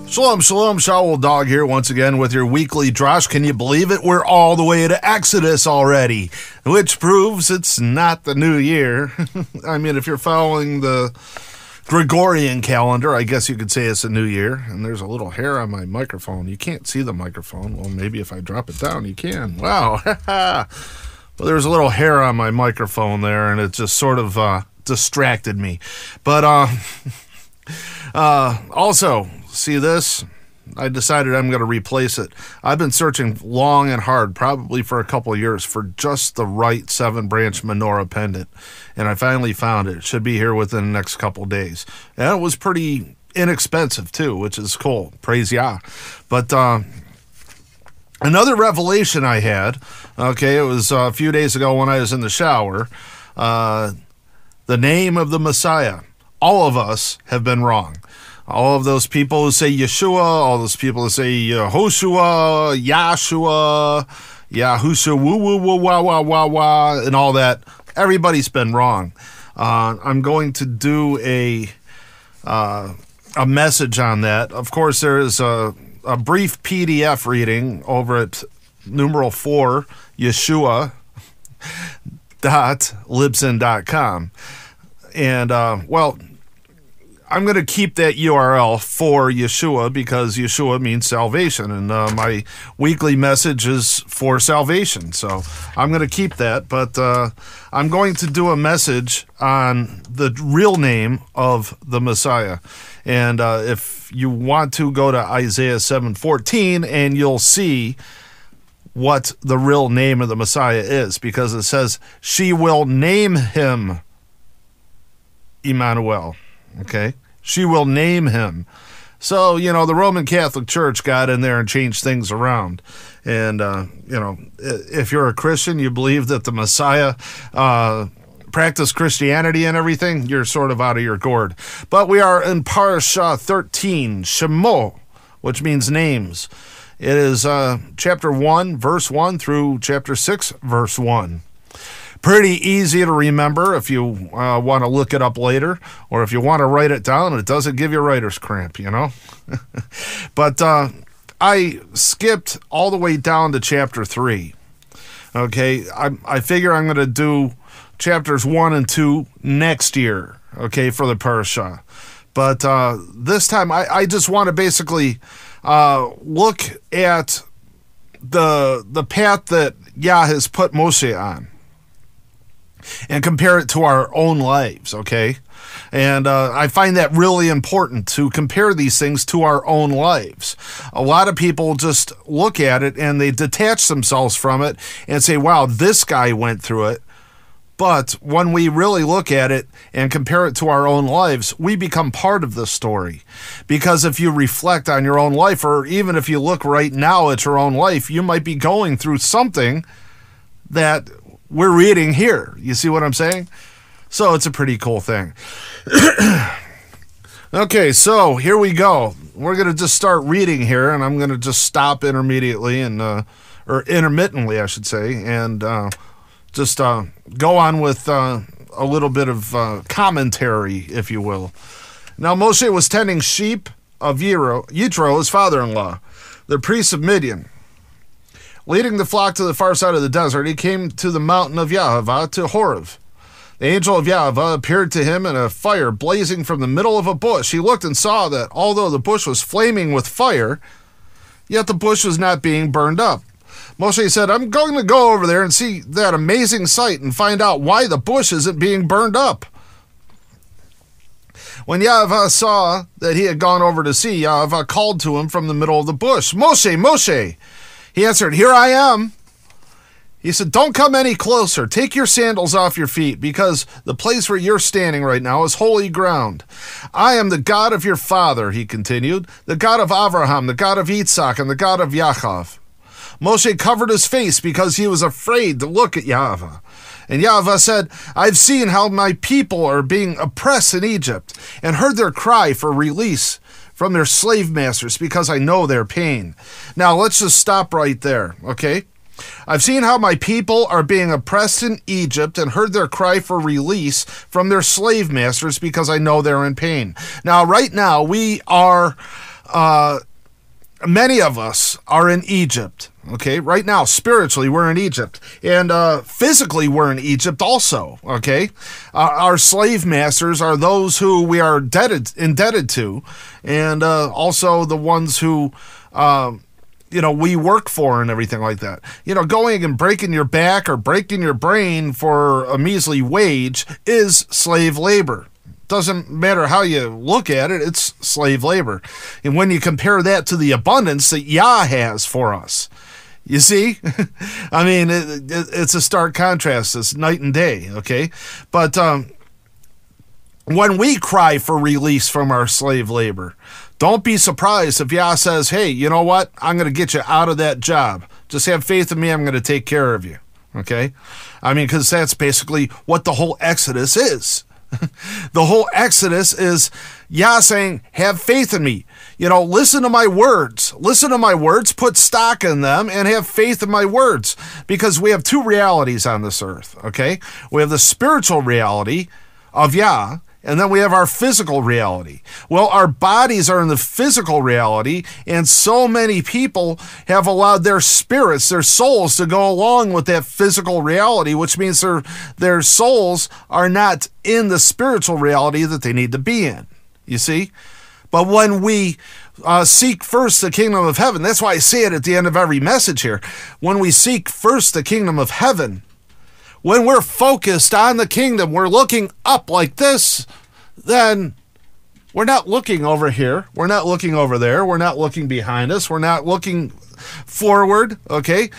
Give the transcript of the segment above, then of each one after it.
Shalom, shalom, Shaul Dog here once again with your weekly Drosh. Can you believe it? We're all the way to Exodus already, which proves it's not the new year. I mean, if you're following the Gregorian calendar, I guess you could say it's a new year. And there's a little hair on my microphone. You can't see the microphone. Well, maybe if I drop it down, you can. Wow. Well, there's a little hair on my microphone there, and it just sort of distracted me. But also, see this? I decided I'm going to replace it. I've been searching long and hard, probably for a couple of years, for just the right 7-branch menorah pendant. And I finally found it. It should be here within the next couple of days. And it was pretty inexpensive, too, which is cool. Praise Yah. But another revelation I had, okay, it was a few days ago when I was in the shower. The name of the Messiah. All of us have been wrong. All of those people who say Yeshua, all those people who say Yehoshua, Yahshua, Yahusha, woo, woo, woo, wah, wah, wah, wah, and all that, everybody's been wrong. I'm going to do a message on that. Of course, there is a brief PDF reading over at numeral 4, Yeshua.libsyn.com. And, well, I'm going to keep that URL for Yeshua because Yeshua means salvation, and my weekly message is for salvation. So I'm going to keep that, but I'm going to do a message on the real name of the Messiah. And if you want to, go to Isaiah 7:14, and you'll see what the real name of the Messiah is, because it says, she will name him Emmanuel. Okay, she will name him. So, you know, the Roman Catholic Church got in there and changed things around. And, you know, if you're a Christian, you believe that the Messiah practiced Christianity and everything, you're sort of out of your gourd. But we are in Parashah 13, Shemo, which means names. It is chapter 1, verse 1 through chapter 6, verse 1. Pretty easy to remember if you want to look it up later, or if you want to write it down. It doesn't give you writer's cramp, you know. But I skipped all the way down to chapter 3. Okay, I figure I'm going to do chapters 1 and 2 next year, okay, for the Parashah. But this time I just want to basically look at the path that Yah has put Moshe on, and compare it to our own lives, okay? And I find that really important, to compare these things to our own lives. A lot of people just look at it and they detach themselves from it and say, wow, this guy went through it. But when we really look at it and compare it to our own lives, we become part of the story. Because if you reflect on your own life, or even if you look right now at your own life, you might be going through something that we're reading here. You see what I'm saying? So it's a pretty cool thing. Okay, so here we go. We're going to just start reading here, and I'm going to just stop intermediately, and or intermittently, I should say, and just go on with a little bit of commentary, if you will. Now, Moshe was tending sheep of Yitro, his father-in-law, the priest of Midian. Leading the flock to the far side of the desert, he came to the mountain of Yahweh, to Horeb. The angel of Yahweh appeared to him in a fire blazing from the middle of a bush. He looked and saw that although the bush was flaming with fire, yet the bush was not being burned up. Moshe said, I'm going to go over there and see that amazing sight and find out why the bush isn't being burned up. When Yahweh saw that he had gone over to see, Yahweh called to him from the middle of the bush, Moshe, Moshe. He answered, here I am. He said, don't come any closer. Take your sandals off your feet, because the place where you're standing right now is holy ground. I am the God of your father, he continued, the God of Abraham, the God of Isaac, and the God of Yaakov. Moshe covered his face because he was afraid to look at Yahweh. And Yahweh said, I've seen how my people are being oppressed in Egypt, and heard their cry for release from their slave masters, because I know their pain. Now, let's just stop right there, okay? I've seen how my people are being oppressed in Egypt, and heard their cry for release from their slave masters, because I know they're in pain. Now, right now, we are many of us are in Egypt. Okay, right now, spiritually, we're in Egypt. And physically, we're in Egypt also. Okay, our slave masters are those who we are indebted to, and also the ones who, we work for and everything like that. Going and breaking your back or breaking your brain for a measly wage is slave labor. Doesn't matter how you look at it, it's slave labor. And when you compare that to the abundance that Yah has for us, you see? I mean, it's a stark contrast. It's night and day, okay? But when we cry for release from our slave labor, don't be surprised if Yah says, hey, you know what? I'm going to get you out of that job. Just have faith in me. I'm going to take care of you, okay? I mean, because that's basically what the whole Exodus is. The whole Exodus is Yah saying, have faith in me. Listen to my words. Listen to my words, put stock in them, and have faith in my words. Because we have two realities on this earth, okay? We have the spiritual reality of Yah, and then we have our physical reality. Well, our bodies are in the physical reality, and so many people have allowed their spirits, their souls, to go along with that physical reality, which means their souls are not in the spiritual reality that they need to be in, you see? But when we seek first the kingdom of heaven, that's why I say it at the end of every message here, when we seek first the kingdom of heaven, when we're focused on the kingdom, we're looking up like this, then we're not looking over here. We're not looking over there. We're not looking behind us. We're not looking forward, okay?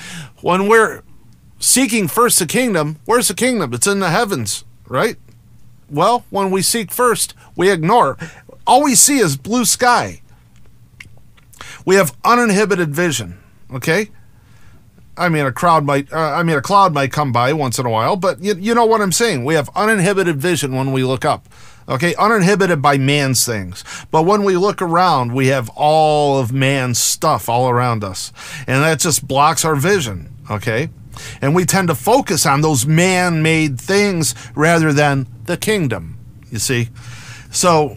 When we're seeking first the kingdom, where's the kingdom? It's in the heavens, right? Well, when we seek first, we ignore. All we see is blue sky. We have uninhibited vision, okay? I mean, a cloud might come by once in a while, but you know what I'm saying. We have uninhibited vision when we look up, okay? Uninhibited by man's things. But when we look around, we have all of man's stuff all around us, and that just blocks our vision, okay? And we tend to focus on those man-made things rather than the kingdom, you see? So,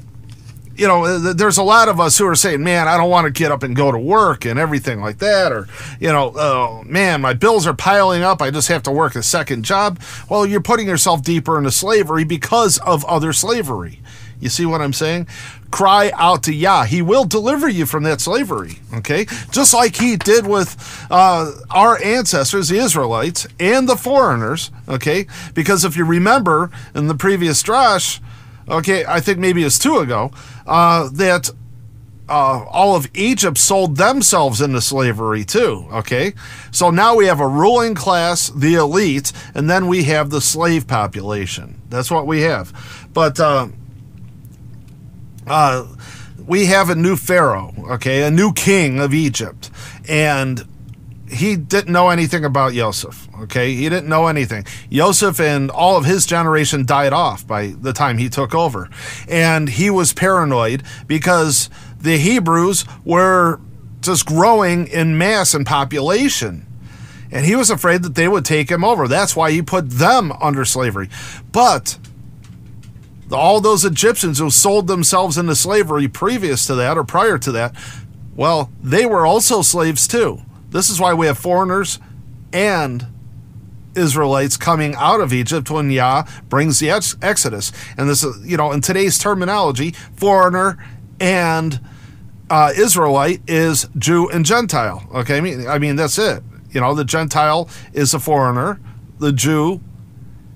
there's a lot of us who are saying, man, I don't want to get up and go to work and everything like that. Or, oh, man, my bills are piling up. I just have to work a second job. Well, you're putting yourself deeper into slavery because of other slavery. You see what I'm saying? Cry out to Yah. He will deliver you from that slavery, okay? Just like he did with our ancestors, the Israelites, and the foreigners, okay? Because if you remember in the previous drash, okay, I think maybe it's 2 ago, that all of Egypt sold themselves into slavery too, okay? So now we have a ruling class, the elite, and then we have the slave population. That's what we have. But we have a new pharaoh, okay, a new king of Egypt, and he didn't know anything about Joseph, okay? He didn't know anything. Joseph and all of his generation died off by the time he took over. And he was paranoid because the Hebrews were just growing in mass and population. And he was afraid that they would take him over. That's why he put them under slavery. But all those Egyptians who sold themselves into slavery previous to that or prior to that, well, they were also slaves too. This is why we have foreigners and Israelites coming out of Egypt when Yah brings the Exodus. And this is, in today's terminology, foreigner and Israelite is Jew and Gentile. Okay, I mean that's it. The Gentile is a foreigner. The Jew,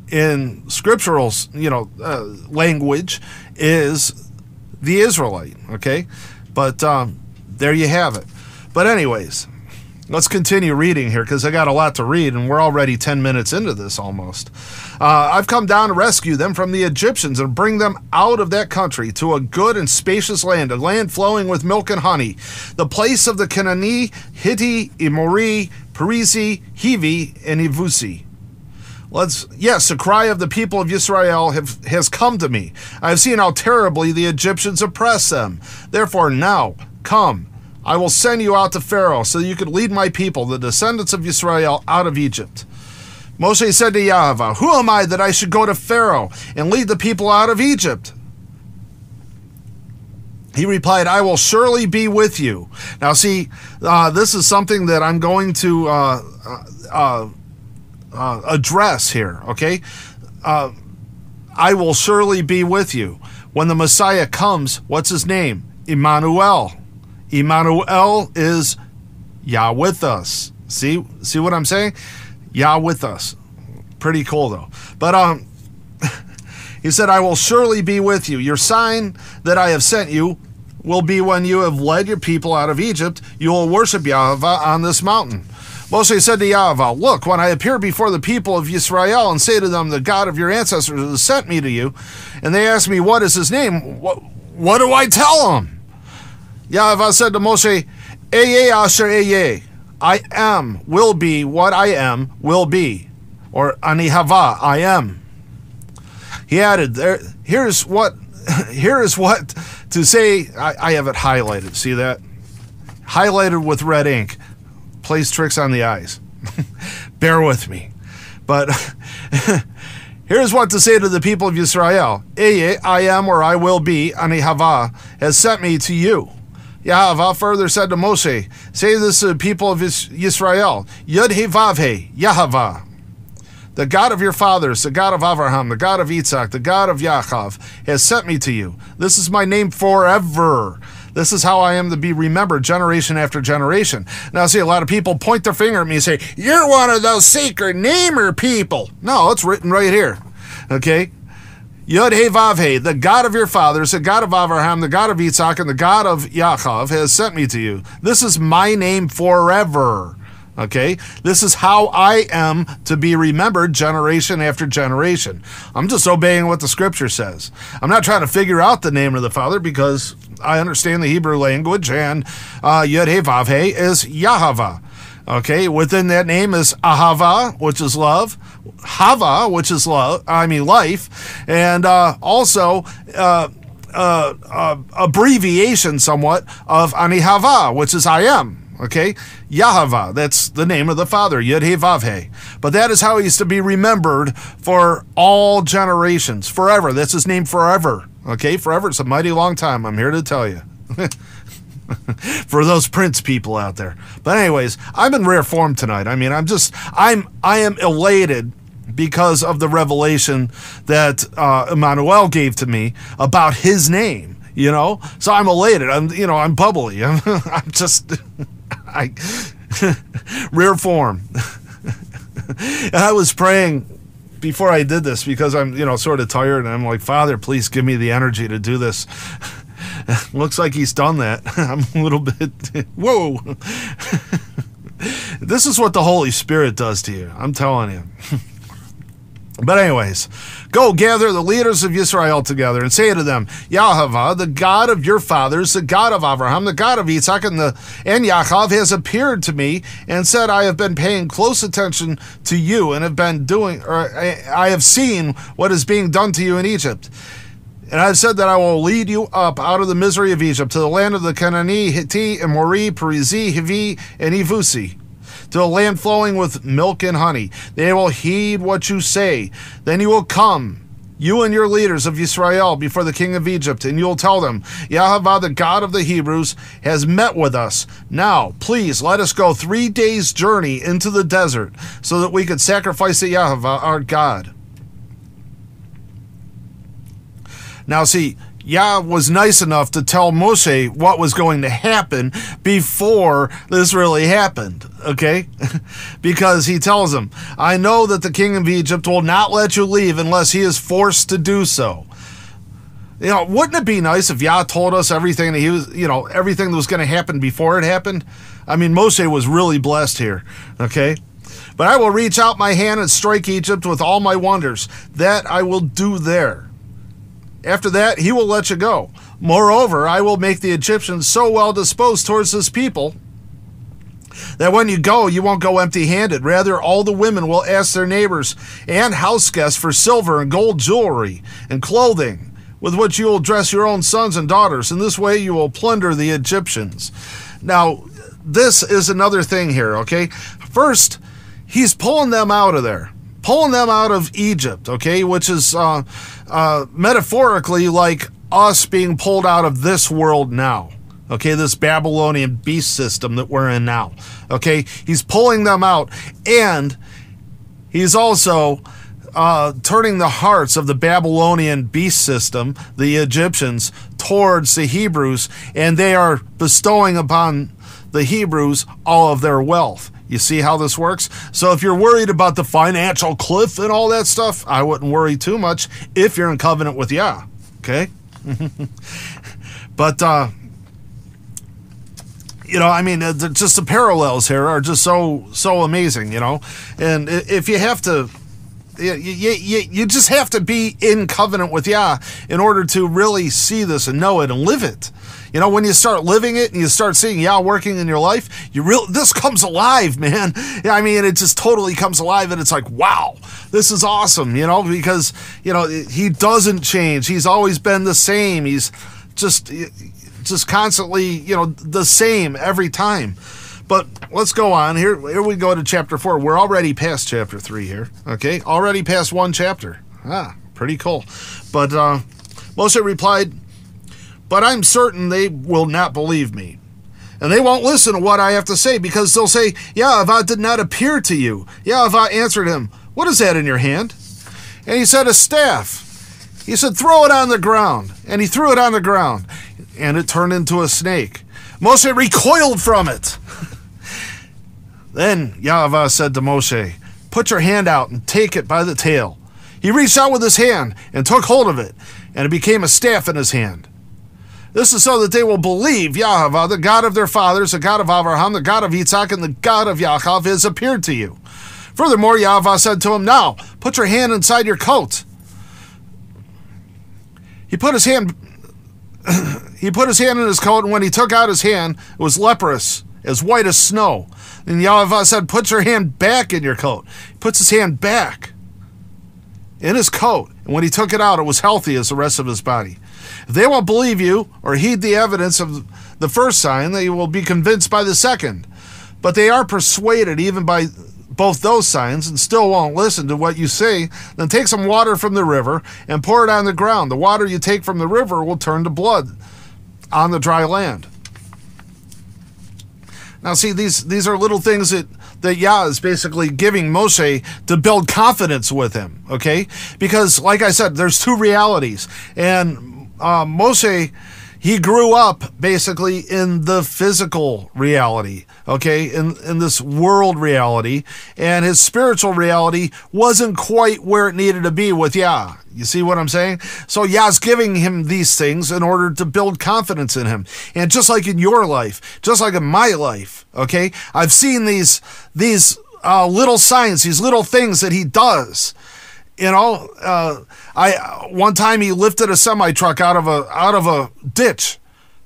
in scriptural, language, is the Israelite. Okay, but there you have it. But anyways, let's continue reading here because I got a lot to read and we're already 10 minutes into this almost. I've come down to rescue them from the Egyptians and bring them out of that country to a good and spacious land, a land flowing with milk and honey, the place of the Canaanite, Hittite, Amorite, Perizi, Hivi, and Yevusi. Yes, the cry of the people of Israel has come to me. I have seen how terribly the Egyptians oppress them. Therefore now, come, I will send you out to Pharaoh so that you could lead my people, the descendants of Israel, out of Egypt. Moshe said to Yahweh, who am I that I should go to Pharaoh and lead the people out of Egypt? He replied, I will surely be with you. Now see, this is something that I'm going to address here, okay? I will surely be with you. When the Messiah comes, what's his name? Emmanuel. Emmanuel is Yah with us. See what I'm saying? Yah with us. Pretty cool though. But he said, I will surely be with you. Your sign that I have sent you will be when you have led your people out of Egypt. You will worship Yahweh on this mountain. Moshe said to Yahweh, look, when I appear before the people of Yisrael and say to them, the God of your ancestors has sent me to you, and they ask me, what is his name? What do I tell them? Yahweh said to Moshe, Eye asher eye. I am, will be, what I am, will be. Or ani hava, I am. He added, here is what to say. I have it highlighted. See that? Highlighted with red ink. Plays tricks on the eyes. Bear with me. But here's what to say to the people of Yisrael. Eye, I am or I will be, ani hava, has sent me to you. Yahweh further said to Moshe, say this to the people of Yisrael. Yud he vav he, Yahweh. The God of your fathers, the God of Abraham, the God of Isaac, the God of Yaakov, has sent me to you. This is my name forever. This is how I am to be remembered generation after generation. Now, see, a lot of people point their finger at me and say, you're one of those sacred namer people. No, it's written right here. Okay? Yod he vav he, the God of your fathers, the God of Abraham, the God of Isaac, and the God of Yaakov has sent me to you. This is my name forever. Okay? This is how I am to be remembered generation after generation. I'm just obeying what the scripture says. I'm not trying to figure out the name of the Father because I understand the Hebrew language, and Yod he vav he is Yahweh. Okay? Within that name is Ahava, which is love, Hava, which is life, and also abbreviation somewhat of Ani Hava, which is I am. Okay, Yahweh, that's the name of the Father, Yud he vav he. But that is how he's to be remembered for all generations, forever. That's his name forever. Okay, forever. It's a mighty long time, I'm here to tell you. For those Prince people out there. But anyways, I'm in rare form tonight. I mean, I am elated because of the revelation that Emmanuel gave to me about his name. You know, so I'm elated. I'm bubbly. I'm just, rare form. And I was praying before I did this because I'm, sort of tired, and I'm like, Father, please give me the energy to do this. Looks like he's done that. I'm a little bit, whoa. This is what the Holy Spirit does to you. I'm telling you. But anyways, go gather the leaders of Israel together and say to them, Yahweh, the God of your fathers, the God of Abraham, the God of Isaac, and Yaakov has appeared to me and said, I have been paying close attention to you and I have seen what is being done to you in Egypt. And I have said that I will lead you up out of the misery of Egypt to the land of the Canaanite, Hittite, Amori, Perizi, Hivi, and Yevusi, to a land flowing with milk and honey. They will heed what you say. Then you will come, you and your leaders of Israel, before the king of Egypt, and you will tell them, Yahweh, the God of the Hebrews, has met with us. Now, please, let us go 3 days' journey into the desert, so that we could sacrifice to Yahweh, our God. Now, see, Yah was nice enough to tell Moshe what was going to happen before this really happened, okay? Because he tells him, I know that the king of Egypt will not let you leave unless he is forced to do so. Wouldn't it be nice if Yah told us everything that he was, everything that was going to happen before it happened? I mean, Moshe was really blessed here, okay? But I will reach out my hand and strike Egypt with all my wonders. That I will do there. After that, he will let you go. Moreover, I will make the Egyptians so well disposed towards this people that when you go, you won't go empty-handed. Rather, all the women will ask their neighbors and house guests for silver and gold jewelry and clothing, with which you will dress your own sons and daughters. In this way, you will plunder the Egyptians. Now, this is another thing here, okay? First, he's pulling them out of there. Pulling them out of Egypt, okay, which is metaphorically like us being pulled out of this world now. Okay, this Babylonian beast system that we're in now. Okay, he's pulling them out, and he's also turning the hearts of the Babylonian beast system, the Egyptians, towards the Hebrews, and they are bestowing upon the Hebrews all of their wealth. You see how this works? So if you're worried about the financial cliff and all that stuff, I wouldn't worry too much if you're in covenant with Yah. Okay? But, you know, I mean, just the parallels here are just so amazing, you know? And if you have to, you just have to be in covenant with Yah in order to really see this and know it and live it. You know, when you start living it and you start seeing Yah working in your life, this comes alive, man. I mean, it just totally comes alive, and it's like, wow, this is awesome, you know, because, you know, he doesn't change. He's always been the same. He's just constantly, you know, the same every time. But let's go on. Here we go to chapter 4. We're already past chapter 3 here, okay? Already past one chapter. Pretty cool. But Moshe replied, "But I'm certain they will not believe me. And they won't listen to what I have to say, because they'll say, Yahweh did not appear to you." Yahweh answered him, "What is that in your hand?" And he said, "A staff." He said, "Throw it on the ground." And he threw it on the ground, and it turned into a snake. Moshe recoiled from it. Then Yahweh said to Moshe, "Put your hand out and take it by the tail." He reached out with his hand and took hold of it, and it became a staff in his hand. This is so that they will believe Yahweh, the God of their fathers, the God of Abraham, the God of Yitzhak, and the God of Yaakov has appeared to you. Furthermore, Yahweh said to him, "Now, put your hand inside your coat." He put his hand in his coat, and when he took out his hand, it was leprous, as white as snow. And Yahweh said, "Put your hand back in your coat." He puts his hand back in his coat, and when he took it out, it was healthy as the rest of his body. If they won't believe you or heed the evidence of the first sign, they will be convinced by the second. But they are persuaded even by both those signs and still won't listen to what you say. Then take some water from the river and pour it on the ground. The water you take from the river will turn to blood on the dry land. Now see, these are little things that Yah is basically giving Moshe to build confidence with him, okay? Because, like I said, there's two realities. And Moshe, he grew up basically in the physical reality, okay, in this world reality, and his spiritual reality wasn't quite where it needed to be with Yah. You see what I'm saying? So Yah's giving him these things in order to build confidence in him. And just like in your life, just like in my life, okay, I've seen these little signs, these little things that he does. You know, one time he lifted a semi-truck out of a ditch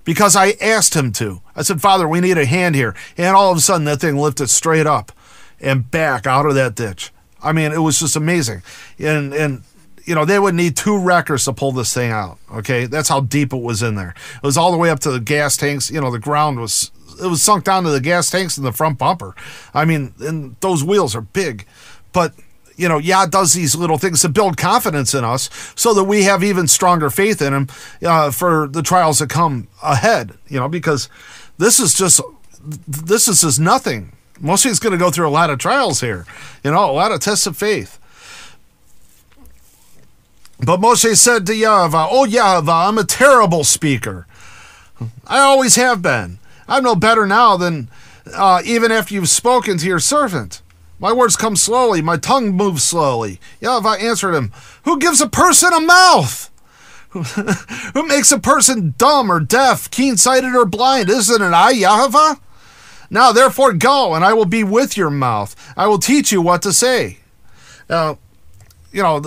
because I asked him to. I said, "Father, we need a hand here." And all of a sudden that thing lifted straight up and back out of that ditch. I mean, it was just amazing. And you know, they would need 2 wreckers to pull this thing out. Okay, that's how deep it was in there. It was all the way up to the gas tanks. You know, the ground was sunk down to the gas tanks in the front bumper. I mean, and those wheels are big, but you know, Yah does these little things to build confidence in us so that we have even stronger faith in him for the trials that come ahead, you know, because this is just nothing. Moshe's going to go through a lot of trials here, you know, a lot of tests of faith. But Moshe said to Yahweh, "Oh, Yahweh, I'm a terrible speaker. I always have been. I'm no better now than even after you've spoken to your servant. My words come slowly. My tongue moves slowly." Yahweh answered him, "Who gives a person a mouth? Who makes a person dumb or deaf, keen-sighted or blind? Isn't it I, Yahweh? Now, therefore, go, and I will be with your mouth. I will teach you what to say." Now, you know,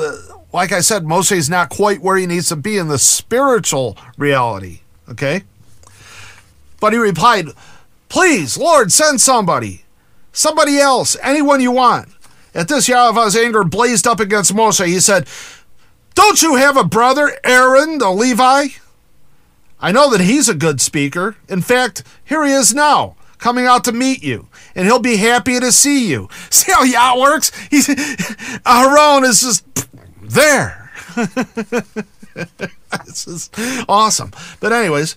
like I said, Moshe's not quite where he needs to be in the spiritual reality, okay? But he replied, "Please, Lord, send somebody. Somebody else, anyone you want." At this, Yahweh's anger blazed up against Moshe. He said, "Don't you have a brother, Aaron, the Levi? I know that he's a good speaker. In fact, here he is now, coming out to meet you, and he'll be happy to see you." See how Yah works? Aaron is just there. This is awesome. But anyways,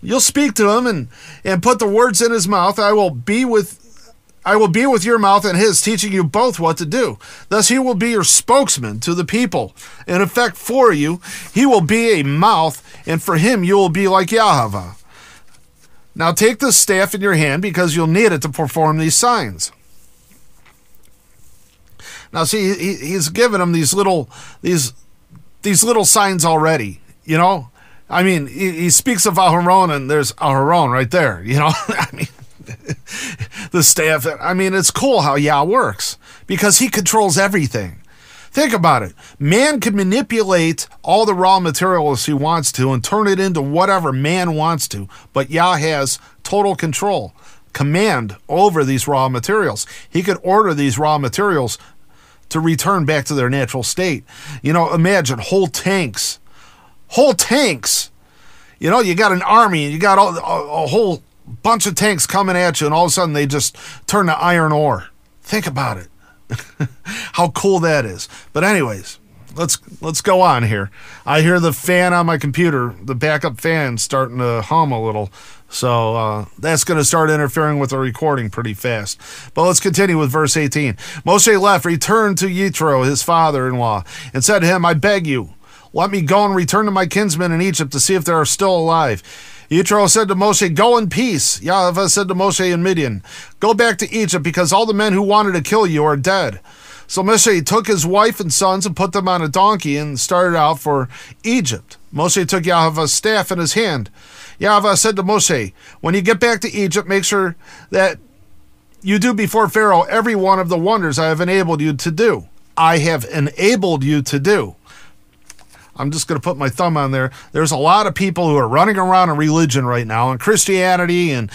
you'll speak to him and put the words in his mouth. I will be with your mouth and his, teaching you both what to do. Thus he will be your spokesman to the people. In effect, for you, he will be a mouth, and for him you will be like Yahweh. Now take the staff in your hand, because you'll need it to perform these signs. Now see, he's given them these little signs already, you know. I mean, he speaks of Aharon, and there's Aharon right there, you know. I mean, the staff. I mean, it's cool how Yah works, because he controls everything. Think about it. Man can manipulate all the raw materials he wants to and turn it into whatever man wants to, but Yah has total control, command over these raw materials. He could order these raw materials to return back to their natural state. You know, imagine whole tanks. You know, you got an army and you got a whole bunch of tanks coming at you, and all of a sudden they just turn to iron ore. Think about it. How cool that is. But anyways, let's go on here. I hear the fan on my computer, the backup fan, starting to hum a little. So that's going to start interfering with the recording pretty fast. But let's continue with verse 18. Moshe left, returned to Yitro, his father-in-law, and said to him, I beg you, let me go and return to my kinsmen in Egypt to see if they are still alive. Yitro said to Moshe, go in peace. Yahweh said to Moshe in Midian, go back to Egypt, because all the men who wanted to kill you are dead. So Moshe took his wife and sons and put them on a donkey and started out for Egypt. Moshe took Yahweh's staff in his hand. Yahweh said to Moshe, when you get back to Egypt, make sure that you do before Pharaoh every one of the wonders I have enabled you to do. I have enabled you to do. I'm just going to put my thumb on there. There's a lot of people who are running around in religion right now, and Christianity and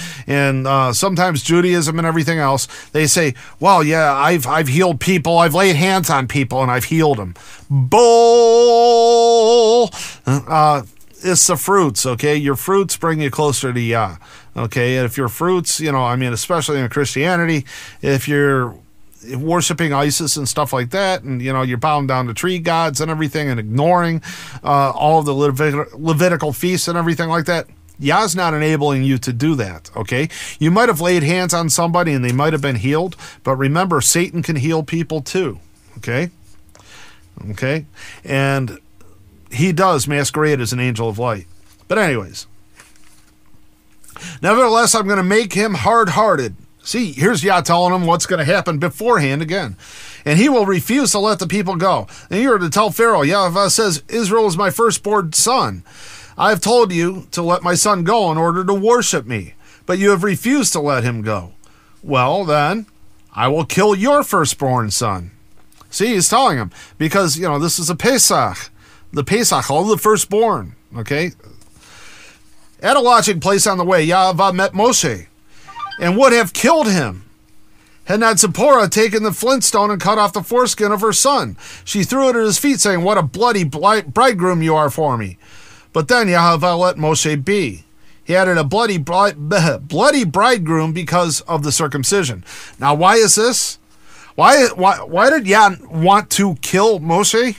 sometimes Judaism and everything else. They say, well, yeah, I've healed people. I've laid hands on people and I've healed them. Bull! It's the fruits, okay? Your fruits bring you closer to Yah, okay? And if your fruits, you know, I mean, especially in Christianity, if you're worshiping ISIS and stuff like that, and you know, you're bowing down to tree gods and everything, and ignoring all of the Levitical feasts and everything like that, Yah's not enabling you to do that, okay? You might have laid hands on somebody and they might have been healed, but remember, Satan can heal people too, okay? And he does masquerade as an angel of light. But anyways, nevertheless, I'm going to make him hard-hearted. See, here's Yah telling him what's going to happen beforehand again. And he will refuse to let the people go. And you are to tell Pharaoh, Yahweh says, Israel is my firstborn son. I have told you to let my son go in order to worship me, but you have refused to let him go. Well, then, I will kill your firstborn son. See, he's telling him, because, you know, this is a Pesach. The Pesach, all the firstborn, okay? At a lodging place on the way, Yahweh met Moshe and would have killed him had not Zipporah taken the flintstone and cut off the foreskin of her son. She threw it at his feet, saying, what a bloody bridegroom you are for me. But then Yahweh let Moshe be. He added a bloody bridegroom because of the circumcision. Now, why is this? Why did Yah want to kill Moshe?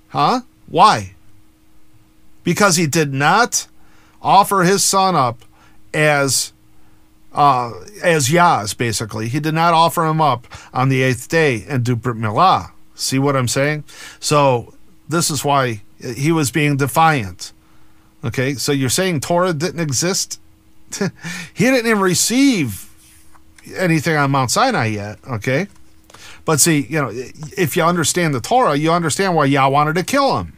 Huh? Why? Because he did not offer his son up as Yah's, basically. He did not offer him up on the 8th day and do Brit Milah. See what I'm saying? So this is why he was being defiant. Okay, so you're saying Torah didn't exist? He didn't even receive anything on Mount Sinai yet, okay? But see, you know, if you understand the Torah, you understand why Yah wanted to kill him.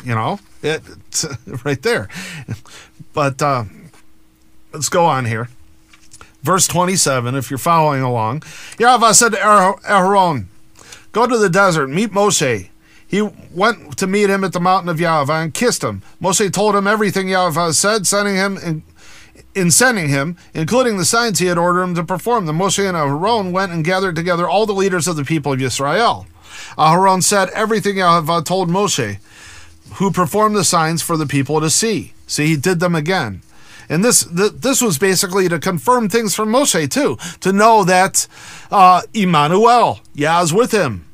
You know, it's right there. But let's go on here. Verse 27, if you're following along. Yahweh said to Aharon, go to the desert, meet Moshe. He went to meet him at the mountain of Yahweh and kissed him. Moshe told him everything Yahweh said, sending him, including the signs he had ordered him to perform. Then Moshe and Aharon went and gathered together all the leaders of the people of Israel. Aharon said everything Yahweh told Moshe, who performed the signs for the people to see. See, he did them again. And this was basically to confirm things from Moshe too, to know that Immanuel, Yah is with him.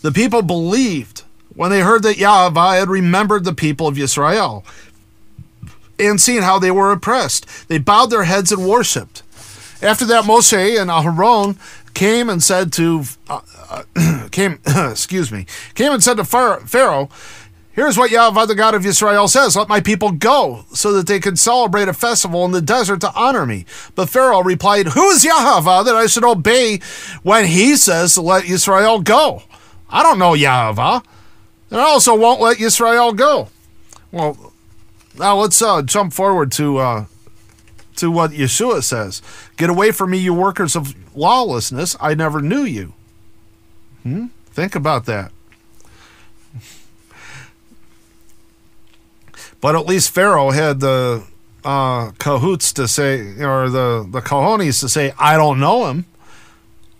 The people believed when they heard that Yahweh had remembered the people of Israel and seen how they were oppressed, they bowed their heads and worshipped. After that, Moshe and Aaron came and said to Pharaoh, "Here's what Yahweh, the God of Israel, says: Let my people go, so that they can celebrate a festival in the desert to honor me." But Pharaoh replied, "Who is Yahweh that I should obey when he says to let Israel go? I don't know Yahweh, and I also won't let Israel go." Well, now let's jump forward to what Yeshua says. "Get away from me, you workers of lawlessness. I never knew you." Think about that. But at least Pharaoh had the cahoots to say, or the cojones to say, "I don't know him."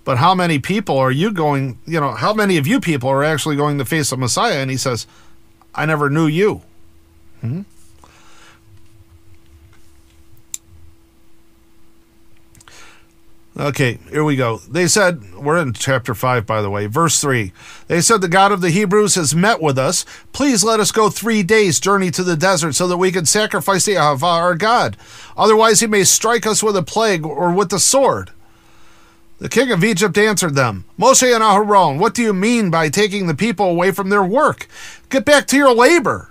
But how many people are you going, how many of you people are actually going to face a Messiah? And he says, "I never knew you." Okay, here we go. They said, we're in chapter 5, by the way, verse 3. They said, "The God of the Hebrews has met with us. Please let us go 3 days' journey to the desert so that we can sacrifice to Yahweh our God. Otherwise he may strike us with a plague or with the sword." The king of Egypt answered them, "Moshe and Aaron, what do you mean by taking the people away from their work? Get back to your labor."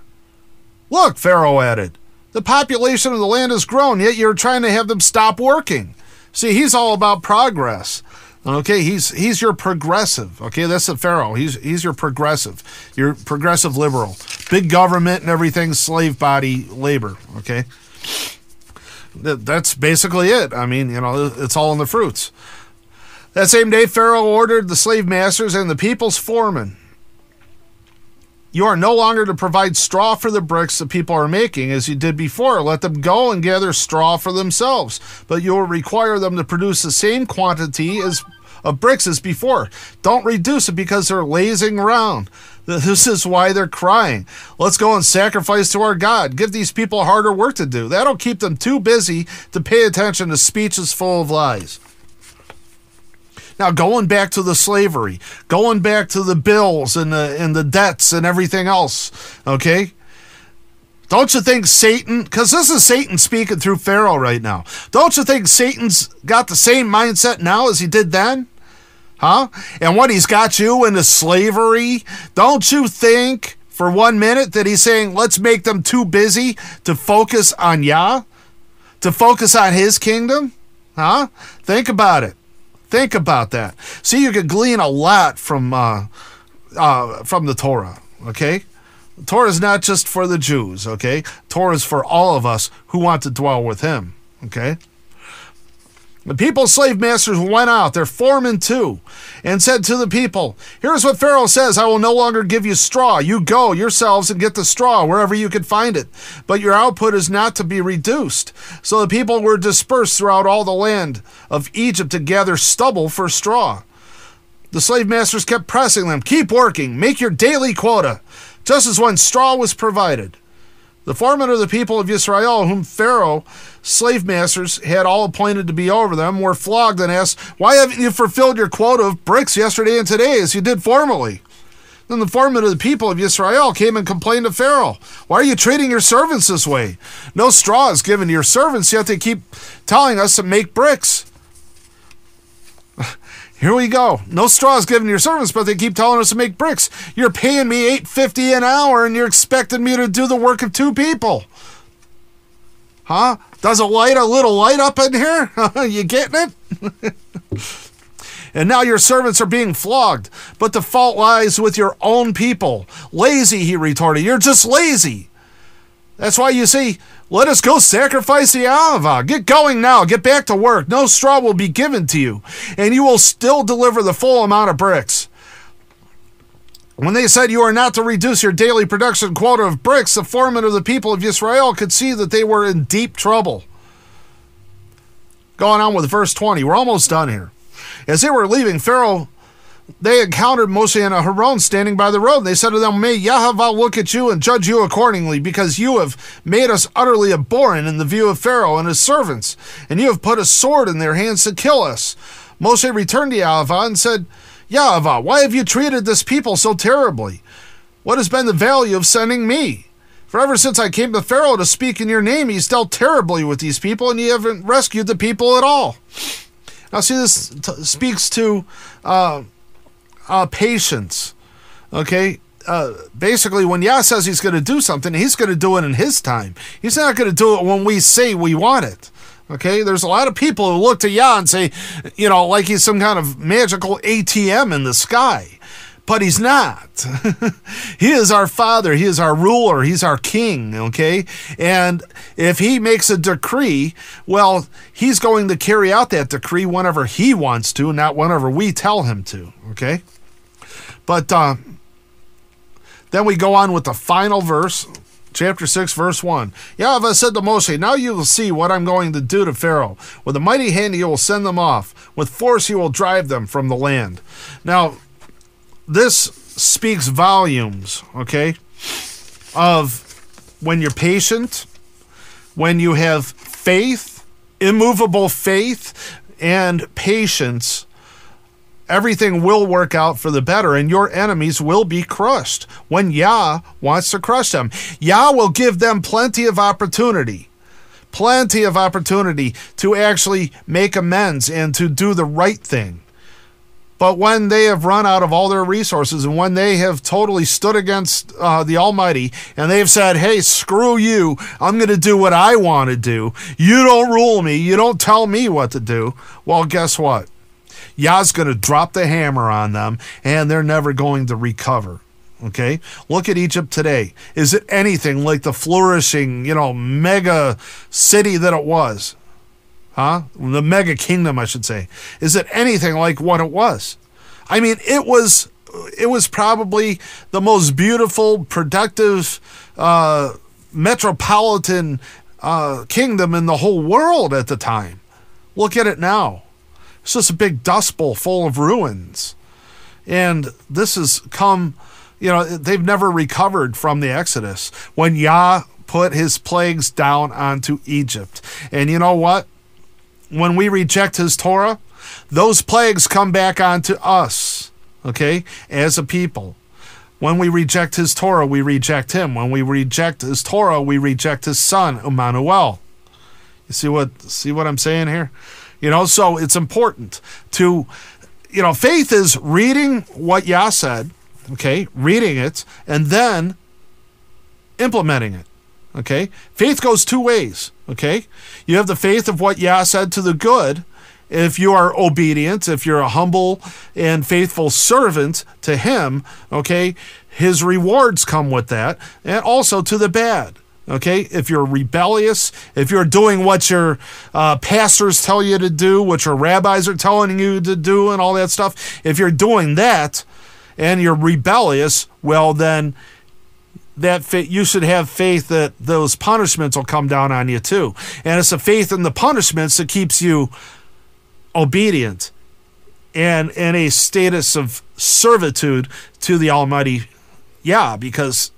"Look," Pharaoh added, "the population of the land has grown, yet you're trying to have them stop working." See, he's all about progress. Okay, he's your progressive. Okay, that's the Pharaoh. He's your progressive liberal. Big government and everything, slave body labor. Okay, that's basically it. I mean, it's all in the fruits. That same day, Pharaoh ordered the slave masters and the people's foremen, "You are no longer to provide straw for the bricks the people are making as you did before. Let them go and gather straw for themselves, but you will require them to produce the same quantity of bricks as before. Don't reduce it because they're lazing around. This is why they're crying. Let's go and sacrifice to our God. Give these people harder work to do. That'll keep them too busy to pay attention to speeches full of lies." Now, going back to the slavery, going back to the bills and the debts and everything else, okay? Don't you think Satan, because this is Satan speaking through Pharaoh right now, don't you think Satan's got the same mindset now as he did then? Huh? And when he's got you into slavery, don't you think for 1 minute that he's saying, let's make them too busy to focus on Yah, to focus on his kingdom? Huh? Think about it. Think about that. See, you could glean a lot from the Torah, okay? The Torah is not just for the Jews, okay? Torah is for all of us who want to dwell with him, okay? The people's slave masters went out, their foremen too, and said to the people, "Here's what Pharaoh says, I will no longer give you straw. You go yourselves and get the straw wherever you can find it. But your output is not to be reduced." So the people were dispersed throughout all the land of Egypt to gather stubble for straw. The slave masters kept pressing them, "Keep working, make your daily quota," just as when straw was provided. The foremen of the people of Israel, whom Pharaoh slave masters had all appointed to be over them, were flogged and asked, "Why haven't you fulfilled your quota of bricks yesterday and today as you did formerly?" Then the foremen of the people of Israel came and complained to Pharaoh, "Why are you treating your servants this way? No straw is given to your servants, yet they keep telling us to make bricks." Here we go. No straw is given to your servants, but they keep telling us to make bricks. You're paying me $8.50 an hour, and you're expecting me to do the work of 2 people. Huh? Does a little light up in here? You getting it? And now your servants are being flogged, but the fault lies with your own people. "Lazy," he retorted. "You're just lazy. That's why you see, let us go sacrifice the Yahweh. Get going now. Get back to work. No straw will be given to you, and you will still deliver the full amount of bricks." When they said you are not to reduce your daily production quota of bricks, the foremen of the people of Israel could see that they were in deep trouble. Going on with verse 20. We're almost done here. As they were leaving Pharaoh, they encountered Moshe and Aaron standing by the road. They said to them, "May Yahweh look at you and judge you accordingly, because you have made us utterly abhorrent in the view of Pharaoh and his servants, and you have put a sword in their hands to kill us." Moshe returned to Yahweh and said, "Yahweh, why have you treated this people so terribly? What has been the value of sending me? For ever since I came to Pharaoh to speak in your name, he's dealt terribly with these people, and you haven't rescued the people at all. Now, see, this speaks to patience. Okay? Basically, when Yah says he's going to do something, he's going to do it in his time. He's not going to do it when we say we want it. Okay? There's a lot of people who look to Yah and say, like he's some kind of magical ATM in the sky. But he's not. He is our Father. He is our ruler. He's our King, okay? And if he makes a decree, well, he's going to carry out that decree whenever he wants to, not whenever we tell him to, okay? But then we go on with the final verse, chapter 6, verse 1. Yahweh said to Moshe, now you will see what I'm going to do to Pharaoh. With a mighty hand he will send them off. With force he will drive them from the land. Now, this speaks volumes, okay, of when you're patient, when you have faith, immovable faith, and patience, everything will work out for the better, and your enemies will be crushed when Yah wants to crush them. Yah will give them plenty of opportunity to actually make amends and to do the right thing. But when they have run out of all their resources and when they have totally stood against the Almighty and they've said, hey, screw you, I'm going to do what I want to do. You don't rule me. You don't tell me what to do. Well, guess what? Yah's going to drop the hammer on them and they're never going to recover. Okay? Look at Egypt today. Is it anything like the flourishing, mega city that it was? The mega kingdom, I should say. Is it anything like what it was? I mean, it was probably the most beautiful, productive, metropolitan kingdom in the whole world at the time. Look at it now. It's just a big dust bowl full of ruins. And this has come, they've never recovered from the Exodus when Yah put his plagues down onto Egypt. And you know what? When we reject his Torah, those plagues come back onto us, okay, as a people. When we reject his Torah, we reject him. When we reject his Torah, we reject his son, Emmanuel. You see what I'm saying here? So it's important to, faith is reading what Yah said, okay, reading it, and then implementing it. Okay? Faith goes two ways. Okay? You have the faith of what Yah said to the good. If you are obedient, if you're a humble and faithful servant to him, okay, his rewards come with that. And also to the bad. Okay? If you're rebellious, if you're doing what your pastors tell you to do, what your rabbis are telling you to do and all that stuff, if you're doing that and you're rebellious, well then you should have faith that those punishments will come down on you too. And it's a faith in the punishments that keeps you obedient and in a status of servitude to the Almighty Yah, because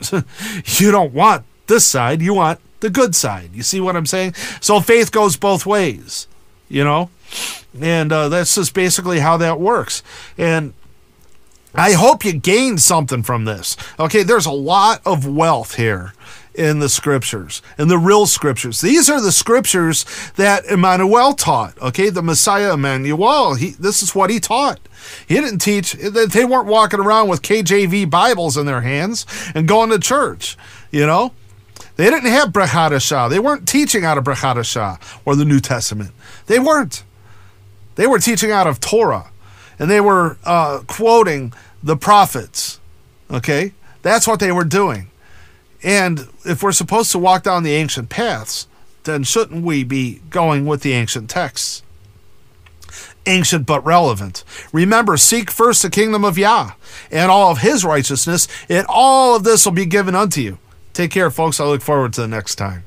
you don't want this side, you want the good side. You see what I'm saying? So faith goes both ways, and that's just basically how that works. And I hope you gained something from this. Okay, there's a lot of wealth here in the scriptures, in the real scriptures. These are the scriptures that Emmanuel taught. Okay, the Messiah Emmanuel, this is what he taught. He didn't teach, they weren't walking around with KJV Bibles in their hands and going to church, They didn't have Parashah. They weren't teaching out of Parashah or the New Testament. They weren't. They were teaching out of Torah. And they were quoting the prophets, okay? That's what they were doing. And if we're supposed to walk down the ancient paths, then shouldn't we be going with the ancient texts? Ancient but relevant. Remember, seek first the kingdom of Yah and all of his righteousness, and all of this will be given unto you. Take care, folks. I look forward to the next time.